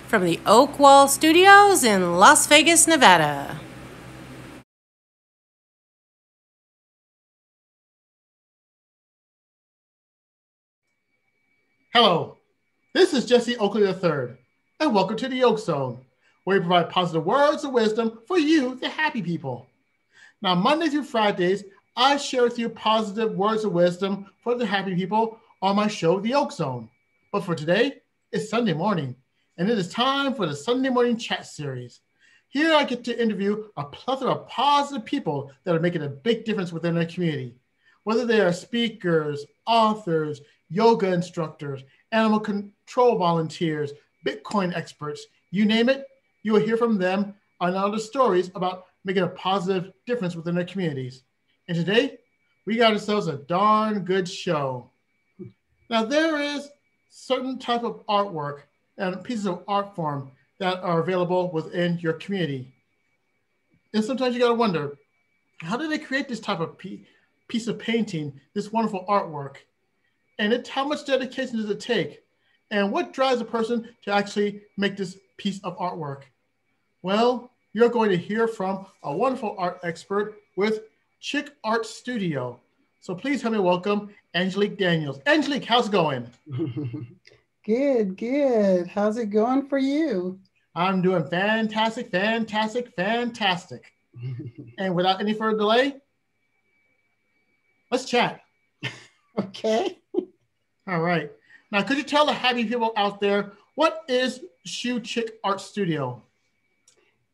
from the Oakley Studios in Las Vegas, Nevada. Hello, this is Jesse Oakley III, and welcome to the Yoke Zone, where we provide positive words of wisdom for you, the happy people. Now, Mondays through Fridays, I share with you positive words of wisdom for the happy people on my show, The Yoke Zone. But for today, it's Sunday morning, and it is time for the Sunday Morning Chat Series. Here I get to interview a plethora of positive people that are making a big difference within their community. Whether they are speakers, authors, yoga instructors, animal control volunteers, Bitcoin experts, you name it, you will hear from them on other stories about making a positive difference within their communities. And today, we got ourselves a darn good show. Now, there is certain type of artwork and pieces of art form that are available within your community. And sometimes you got to wonder, how did they create this type of piece of painting, this wonderful artwork? And how much dedication does it take? And what drives a person to actually make this piece of artwork? Well, you're going to hear from a wonderful art expert with Chick Art Studio. So please help me welcome Angelique Daniels. Angelique, how's it going? Good. How's it going for you? I'm doing fantastic. And without any further delay, let's chat. Okay. All right. Now, could you tell the happy people out there, what is Shoe Chick Art Studio?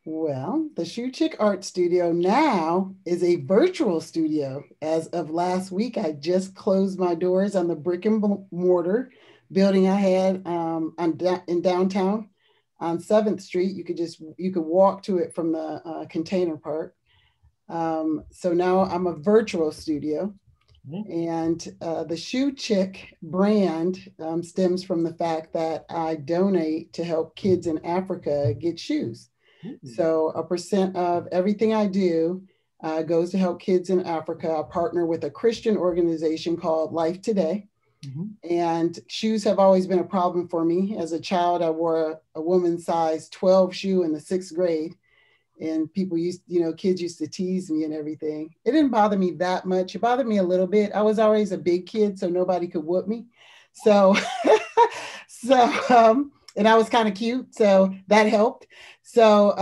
Well, the Shoe Chick Art Studio now is a virtual studio. As of last week, I just closed my doors on the brick and mortar building I had in downtown on 7th Street. You could walk to it from the container park. So now I'm a virtual studio. And the Shoe Chick brand stems from the fact that I donate to help kids in Africa get shoes. So a percent of everything I do goes to help kids in Africa. I partner with a Christian organization called Life Today. And shoes have always been a problem for me. As a child, I wore a woman's size 12 shoe in the 6th grade. And kids used to tease me and everything. It didn't bother me that much. It bothered me a little bit. I was always a big kid, so nobody could whoop me. So, and I was kind of cute, so that helped. So,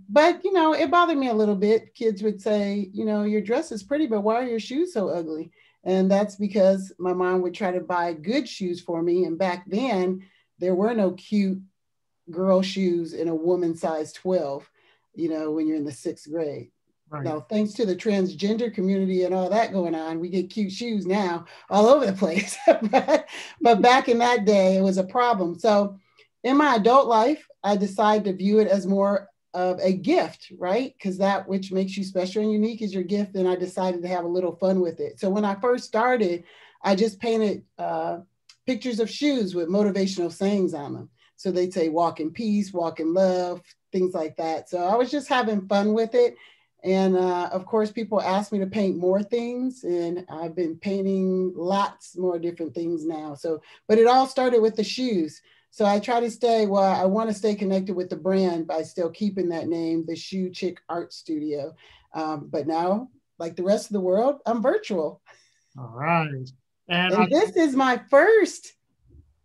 but it bothered me a little bit. Kids would say, your dress is pretty, but why are your shoes so ugly? And that's because my mom would try to buy good shoes for me. And back then, there were no cute girl shoes in a woman size 12. When you're in the 6th grade. Right. Now, thanks to the transgender community and all that going on, we get cute shoes now all over the place. but back in that day, it was a problem. So in my adult life, I decided to view it as more of a gift, right? Because that which makes you special and unique is your gift. And I decided to have a little fun with it. So when I first started, I just painted pictures of shoes with motivational sayings on them. So they'd say, walk in peace, walk in love, things like that. So I was just having fun with it. And of course, people asked me to paint more things, and I've been painting lots more different things now. But it all started with the shoes. So I try to I want to stay connected with the brand by still keeping that name, the Shoe Chick Art Studio. But now, like the rest of the world, I'm virtual. All right. And this is my first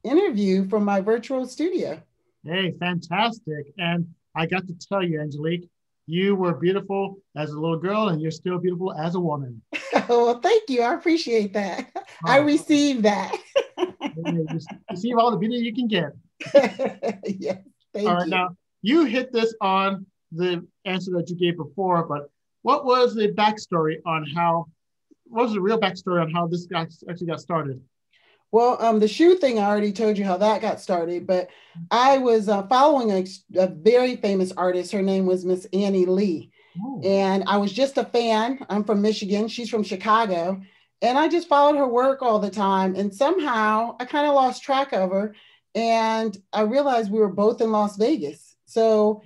interview from my virtual studio. Hey, fantastic. And I got to tell you, Angelique, you were beautiful as a little girl, and you're still beautiful as a woman. Oh, well, thank you. I appreciate that. I received that. You receive all the beauty you can get. Yes, thank you. All right, now, you hit this on the answer that you gave before, but what was the real backstory on how this actually got started? Well, the shoe thing, I already told you how that got started, but I was following a very famous artist. Her name was Miss Annie Lee. Oh. And I was just a fan. I'm from Michigan. She's from Chicago. And I just followed her work all the time. And somehow I kind of lost track of her. And I realized we were both in Las Vegas. So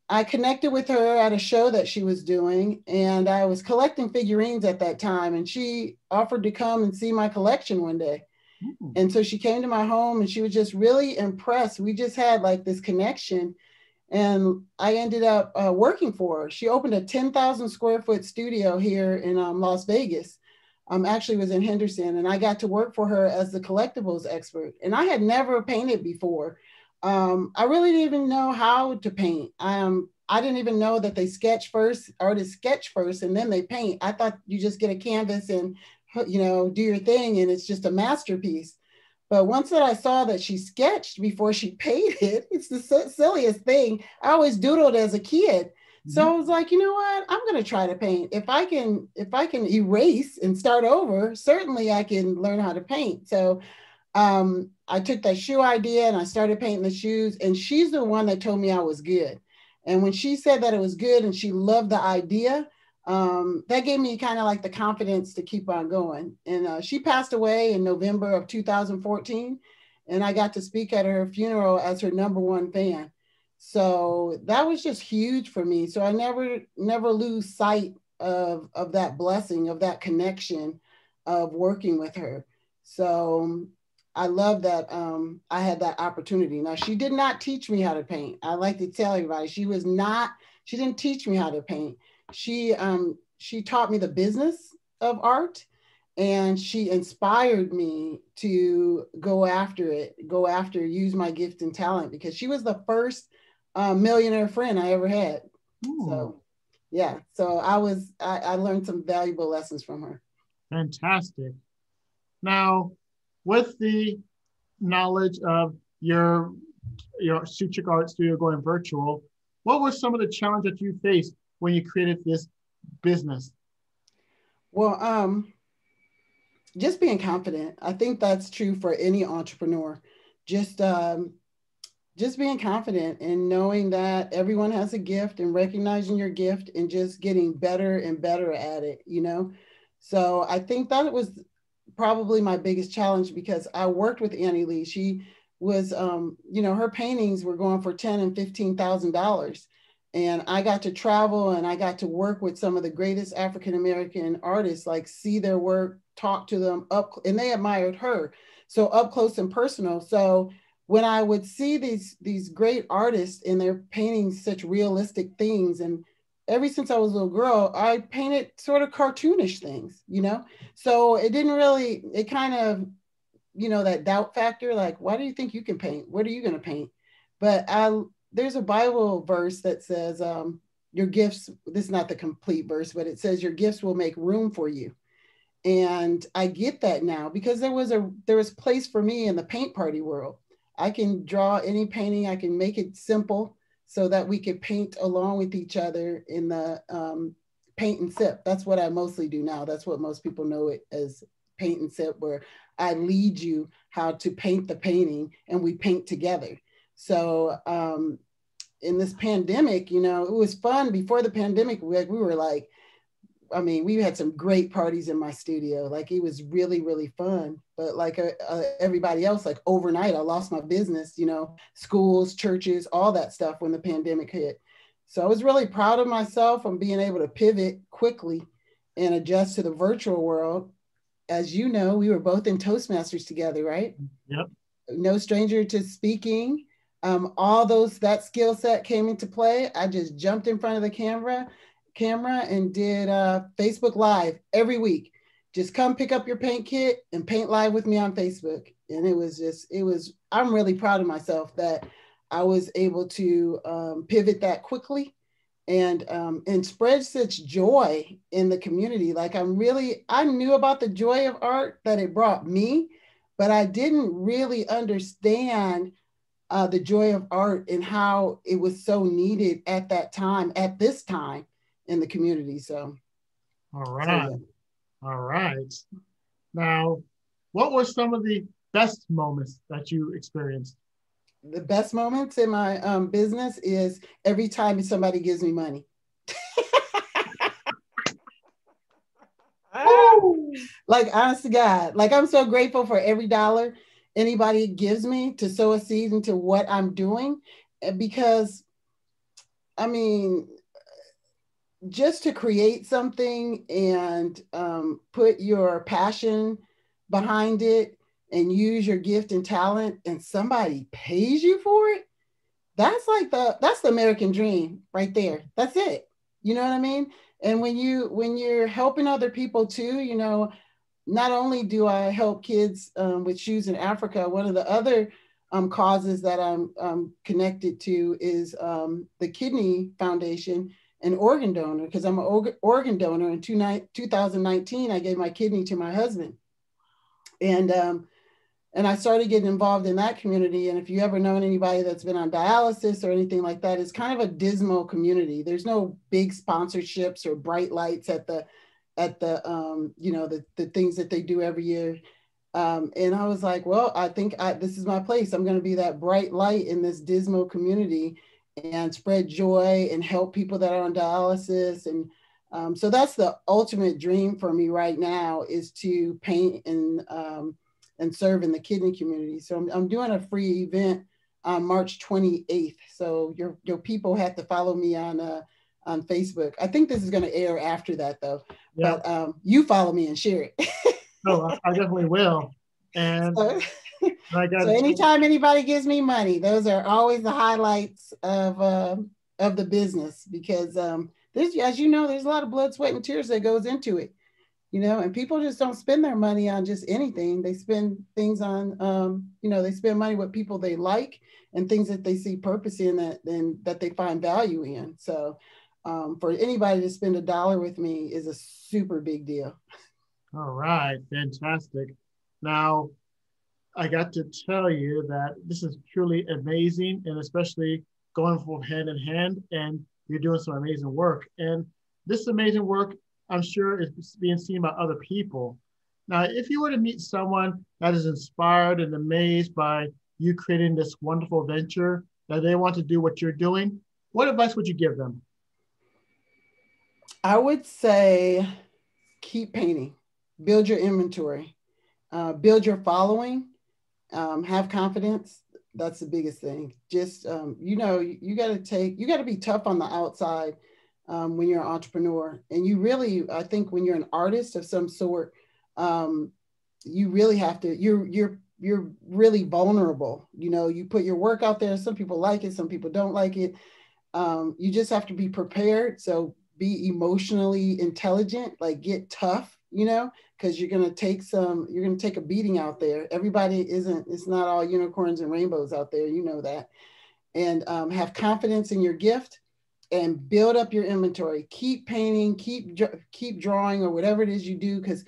I connected with her at a show that she was doing. And I was collecting figurines at that time. And she offered to come and see my collection one day. Ooh. And so she came to my home and she was just really impressed. We just had like this connection. And I ended up working for her. She opened a 10,000 square foot studio here in Las Vegas. Actually was in Henderson, and I got to work for her as the collectibles expert. And I had never painted before. I really didn't even know how to paint. I didn't even know that they sketch first, artists sketch first, and then they paint. I thought you just get a canvas and, do your thing, and it's just a masterpiece. But once that I saw that she sketched before she painted, it's the silliest thing. I always doodled as a kid. So I was like, you know what? I'm going to try to paint. If I can erase and start over, certainly I can learn how to paint. So I took that shoe idea and I started painting the shoes. And she's the one that told me I was good. And when she said that it was good and she loved the idea, that gave me kind of like the confidence to keep on going. And she passed away in November of 2014. And I got to speak at her funeral as her #1 fan. So that was just huge for me. So I never lose sight of that blessing, of that connection of working with her. So I love that I had that opportunity. Now, she did not teach me how to paint. I like to tell everybody she didn't teach me how to paint. She taught me the business of art, and she inspired me to use my gift and talent, because she was the first millionaire friend I ever had. Ooh. So yeah, so I learned some valuable lessons from her. Fantastic. Now, with the knowledge of your Suture Art Studio going virtual, what were some of the challenges that you faced when you created this business? Well, just being confident. I think that's true for any entrepreneur. Just being confident and knowing that everyone has a gift, and recognizing your gift and just getting better and better at it, So I think that was probably my biggest challenge, because I worked with Annie Lee. She was, her paintings were going for $10,000 and $15,000. And I got to travel and I got to work with some of the greatest African-American artists, like see their work, talk to them and they admired her. So up close and personal. So when I would see these great artists and they're painting such realistic things, and ever since I was a little girl, I painted sort of cartoonish things, So it didn't really, it kind of, that doubt factor, like, why do you think you can paint? What are you going to paint? But there's a Bible verse that says, your gifts, this is not the complete verse, but it says your gifts will make room for you. And I get that now, because there was place for me in the paint party world. I can draw any painting, I can make it simple so that we could paint along with each other in the paint and sip. That's what I mostly do now. That's what most people know it as, paint and sip, where I lead you how to paint the painting and we paint together. So in this pandemic, it was fun. Before the pandemic, we were like, we had some great parties in my studio. Like, it was really, really fun. But like everybody else, like overnight, I lost my business, schools, churches, all that stuff when the pandemic hit. So I was really proud of myself on being able to pivot quickly and adjust to the virtual world. As you know, we were both in Toastmasters together, right? Yep. No stranger to speaking. That skill set came into play. I just jumped in front of the camera and did Facebook Live every week. Just come pick up your paint kit and paint live with me on Facebook. And I'm really proud of myself that I was able to pivot that quickly and spread such joy in the community. Like, I knew about the joy of art that it brought me, but I didn't really understand the joy of art and how it was so needed at this time in the community. So, all right. So, yeah. All right. Now, what were some of the best moments that you experienced? The best moments in my business is every time somebody gives me money. Like, honest to God, like, I'm so grateful for every dollar anybody gives me to sow a seed into what I'm doing, because just to create something and put your passion behind it and use your gift and talent and somebody pays you for it, that's the American dream right there. That's it. You know what I mean? And when you're helping other people too, not only do I help kids with shoes in Africa, one of the other causes that I'm connected to is the Kidney Foundation and organ donor, because I'm an organ donor. In 2019, I gave my kidney to my husband. And I started getting involved in that community. And if you ever known anybody that's been on dialysis or anything like that, it's kind of a dismal community. There's no big sponsorships or bright lights at the the things that they do every year. And I was like, well, I think this is my place. I'm going to be that bright light in this dismal community and spread joy and help people that are on dialysis. And so that's the ultimate dream for me right now, is to paint and serve in the kidney community. So I'm doing a free event on March 28th. So your people have to follow me on Facebook. I think this is going to air after that though. Yeah. But you follow me and share it. Oh, I definitely will. And so anytime anybody gives me money, those are always the highlights of the business, because there's, as you know, there's a lot of blood, sweat, and tears that goes into it. And people just don't spend their money on just anything. They spend things on, they spend money with people they like and things that they see purpose in, that they find value in. So for anybody to spend $1 with me is a super big deal. All right, fantastic. Now, I got to tell you that this is truly amazing, and especially going from hand in hand, and you're doing some amazing work. And this amazing work, I'm sure, is being seen by other people. Now, if you were to meet someone that is inspired and amazed by you creating this wonderful venture, that they want to do what you're doing, what advice would you give them? I would say keep painting, build your inventory, build your following, have confidence. That's the biggest thing. Just, you got to be tough on the outside when you're an entrepreneur. And you really, I think when you're an artist of some sort, you really have to, you're really vulnerable. You put your work out there. Some people like it, some people don't like it. You just have to be prepared. So be emotionally intelligent, like get tough, because you're going to take a beating out there. It's not all unicorns and rainbows out there. That. And have confidence in your gift and build up your inventory. Keep painting, keep drawing, or whatever it is you do, because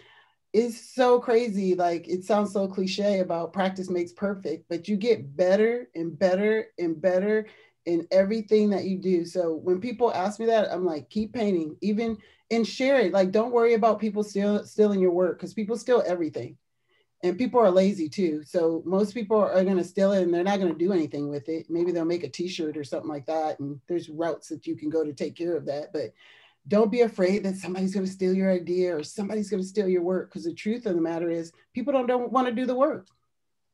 it's so crazy. Like, it sounds so cliche about practice makes perfect, but you get better and better and better in everything that you do. So when people ask me that, I'm like, keep painting, even, and share it. Like, don't worry about people stealing your work, because people steal everything. And people are lazy too. So most people are going to steal it and they're not going to do anything with it. Maybe they'll make a t-shirt or something like that. And there's routes that you can go to take care of that. But don't be afraid that somebody's going to steal your idea or somebody's going to steal your work. Because the truth of the matter is, people don't want to do the work.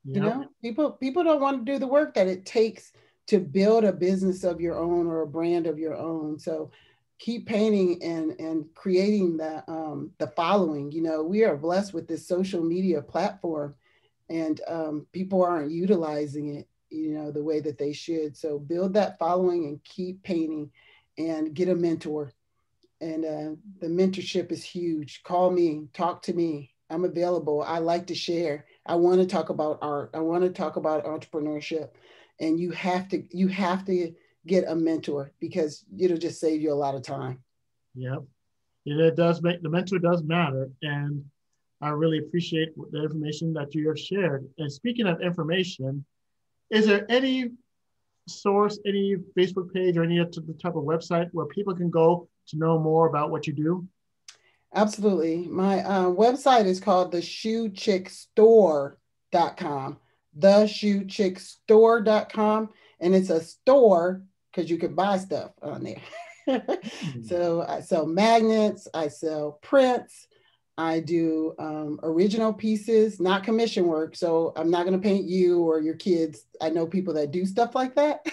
Yep. People don't want to do the work that it takes to build a business of your own or a brand of your own. So keep painting and creating the following. We are blessed with this social media platform, and people aren't utilizing it, the way that they should. So build that following and keep painting, and get a mentor. And the mentorship is huge. Call me, talk to me. I'm available. I like to share. I want to talk about art. I want to talk about entrepreneurship. And you have to get a mentor, because it'll just save you a lot of time. Yep. The mentor does matter. And I really appreciate the information that you have shared. And speaking of information, is there any source, any Facebook page, or any type of website where people can go to know more about what you do? Absolutely. My website is called theshoechickstore.com. theshoechickstore.com. And it's a store because you can buy stuff on there. So I sell magnets, I sell prints, I do original pieces, not commission work. So I'm not going to paint you or your kids. I know people that do stuff like that.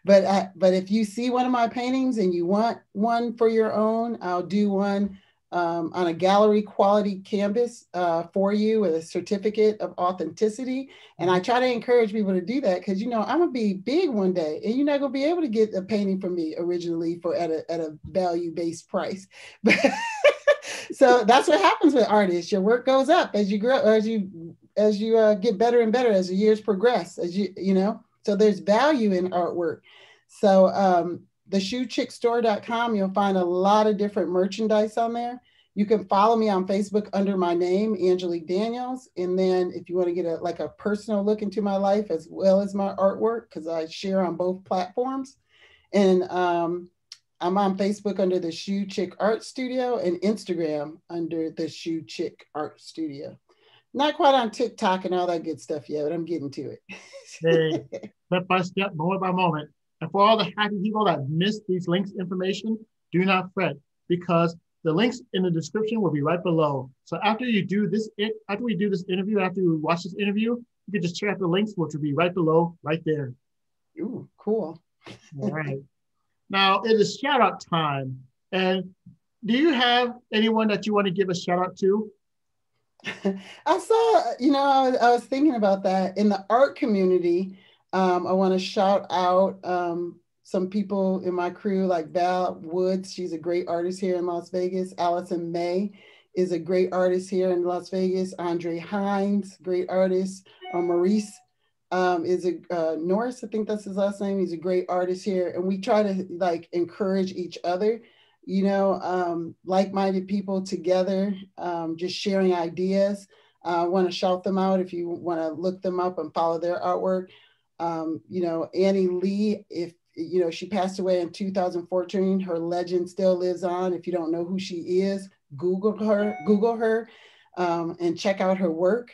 But if you see one of my paintings and you want one for your own, I'll do one on a gallery quality canvas for you with a certificate of authenticity. And I try to encourage people to do that because, you know, I'm gonna be big one day and you're not gonna be able to get a painting from me originally for at a value-based price. So that's what happens with artists. Your work goes up as you grow, as you get better and better as the years progress, you know, so there's value in artwork. So the shoechickstore.com, you'll find a lot of different merchandise on there. You can follow me on Facebook under my name, Angelique Daniels. And then if you want to get a personal look into my life as well as my artwork, because I share on both platforms. And I'm on Facebook under the Shoe Chick Art Studio and Instagram under the Shoe Chick Art Studio. Not quite on TikTok and all that good stuff yet, but I'm getting to it. Hey, step by step, moment by moment. And for all the happy people that missed these links information, do not fret because the links in the description will be right below. So after we do this interview, after you watch this interview, you can just check out the links, which will be right below, right there. Ooh, cool. All right. Now it is shout out time. And do you have anyone that you want to give a shout out to? I saw, you know, I was thinking about that in the art community. I want to shout out some people in my crew like Val Woods. She's a great artist here in Las Vegas. Allison May is a great artist here in Las Vegas. Andre Hines, great artist. Maurice is Norris, I think that's his last name. He's a great artist here. And we try to like encourage each other, you know, like-minded people together, just sharing ideas. I want to shout them out if you want to look them up and follow their artwork. You know, Annie Lee, if you know, she passed away in 2014. Her legend still lives on. If you don't know who she is, Google her, and check out her work.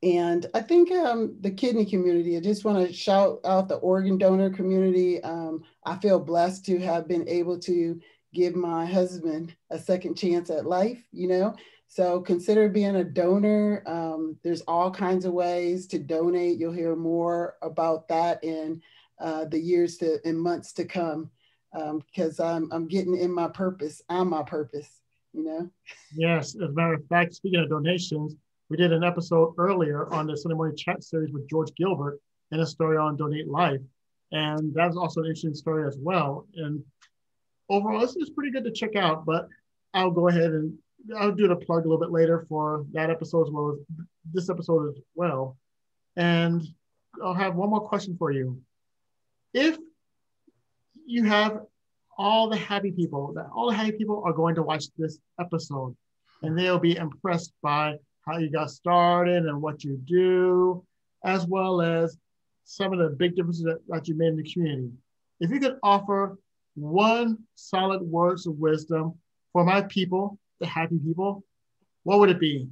And I think the kidney community, I just want to shout out the organ donor community. I feel blessed to have been able to give my husband a second chance at life, you know. So consider being a donor. There's all kinds of ways to donate. You'll hear more about that in the years and months to come, because I'm getting in my purpose. I'm my purpose, you know? Yes, as a matter of fact, speaking of donations, we did an episode earlier on the Sunday Morning Chat series with George Gilbert and a story on Donate Life. And that was also an interesting story as well. And overall, this is pretty good to check out, but I'll go ahead and I'll do the plug a little bit later for that episode as well as this episode as well. And I'll have one more question for you. If you have all the happy people are going to watch this episode and they'll be impressed by how you got started and what you do, as well as some of the big differences that you made in the community. If you could offer one solid words of wisdom for my people, the happy people, what would it be?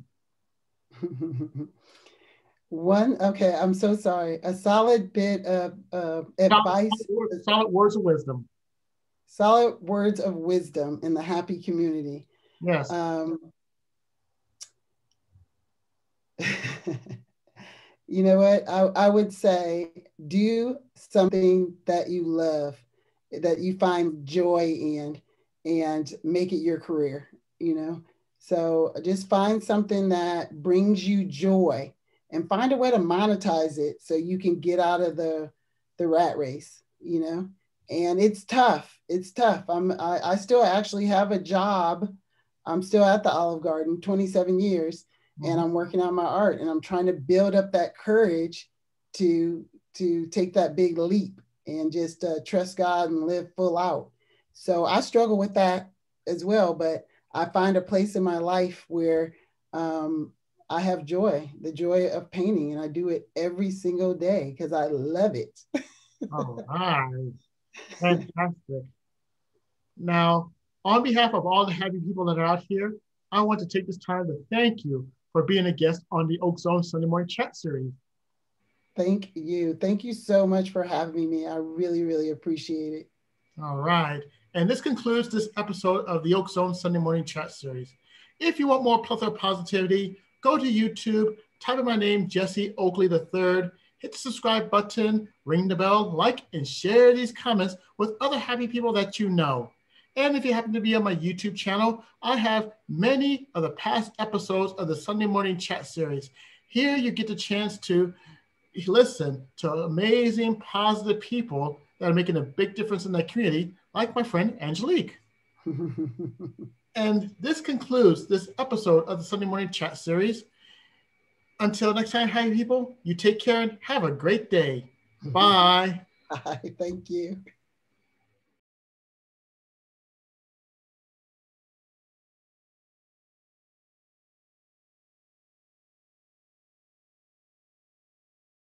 Okay, I'm so sorry. A solid bit of advice. Solid words of wisdom. Solid words of wisdom in the happy community. Yes. You know what? I would say do something that you love, that you find joy in, and make it your career, you know? So just find something that brings you joy and find a way to monetize it so you can get out of the rat race, you know? And it's tough. It's tough. I still actually have a job. I'm still at the Olive Garden, 27 years. And I'm working on my art and I'm trying to build up that courage to take that big leap and just trust God and live full out. So I struggle with that as well, but I find a place in my life where I have joy, the joy of painting, and I do it every single day because I love it. All right. Fantastic. Now, on behalf of all the happy people that are out here, I want to take this time to thank you for being a guest on the Oak Zone Sunday Morning Chat series. Thank you. Thank you so much for having me. I really, really appreciate it. All right. And this concludes this episode of the Oak Zone Sunday Morning Chat series. If you want more plethora positivity, go to YouTube, type in my name, Jesse Oakley III, hit the subscribe button, ring the bell, like, and share these comments with other happy people that you know. And if you happen to be on my YouTube channel, I have many of the past episodes of the Sunday Morning Chat series. Here you get the chance to listen to amazing, positive people that are making a big difference in the community, like my friend Angelique. And this concludes this episode of the Sunday Morning Chat series. Until next time, happy people, you take care and have a great day. Bye. Bye. Thank you.